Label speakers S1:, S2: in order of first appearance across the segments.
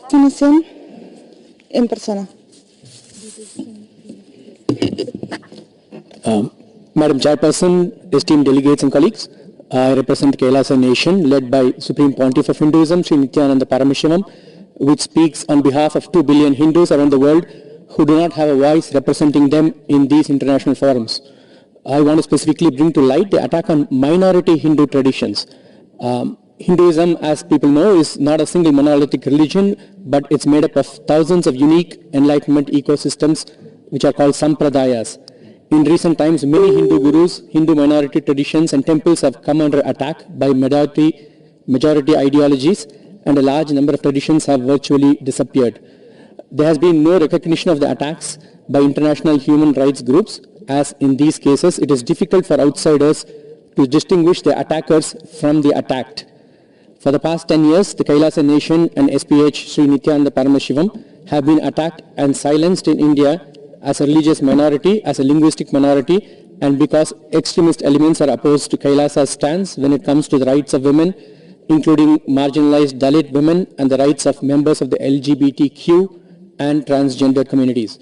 S1: Comisión en persona.
S2: Madam Chairperson, esteemed delegates and colleagues, I represent Kailasa Nation led by Supreme Pontiff of Hinduism, Sri Nityananda Paramashivam, which speaks on behalf of 2 billion Hindus around the world who do not have a voice representing them in these international forums. I want to specifically bring to light the attack on minority Hindu traditions. Hinduism, as people know, is not a single monolithic religion, but it's made up of thousands of unique enlightenment ecosystems which are called sampradayas. In recent times, many Hindu gurus, Hindu minority traditions and temples have come under attack by majority ideologies, and a large number of traditions have virtually disappeared. There has been no recognition of the attacks by international human rights groups, as in these cases it is difficult for outsiders to distinguish the attackers from the attacked. For the past 10 years, the Kailasa Nation and SPH Sri Nityananda Paramashivam have been attacked and silenced in India as a religious minority, as a linguistic minority, and because extremist elements are opposed to Kailasa's stance when it comes to the rights of women, including marginalized Dalit women and the rights of members of the LGBTQ and transgender communities.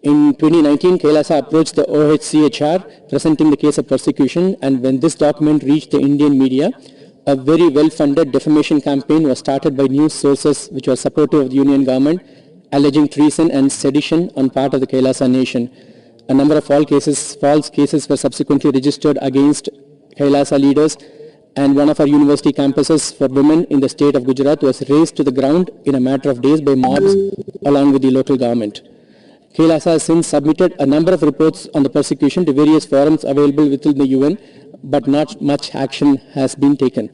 S2: In 2019, Kailasa approached the OHCHR presenting the case of persecution, and when this document reached the Indian media, a very well-funded defamation campaign was started by news sources which were supportive of the Union government, alleging treason and sedition on part of the Kailasa Nation. A number of false cases were subsequently registered against Kailasa leaders, and one of our university campuses for women in the state of Gujarat was razed to the ground in a matter of days by mobs along with the local government. Kailasa has since submitted a number of reports on the persecution to various forums available within the UN, but not much action has been taken.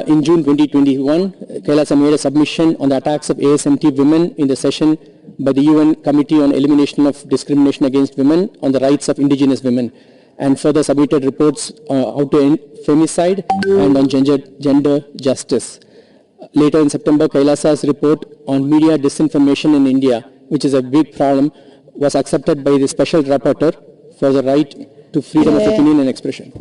S2: In June 2021, Kailasa made a submission on the attacks of ASMT women in the session by the UN Committee on Elimination of Discrimination Against Women on the Rights of Indigenous Women, and further submitted reports how to end femicide and on gender justice. Later in September, Kailasa's report on media disinformation in India, which is a big problem, was accepted by the Special Rapporteur for the right to freedom of opinion and expression.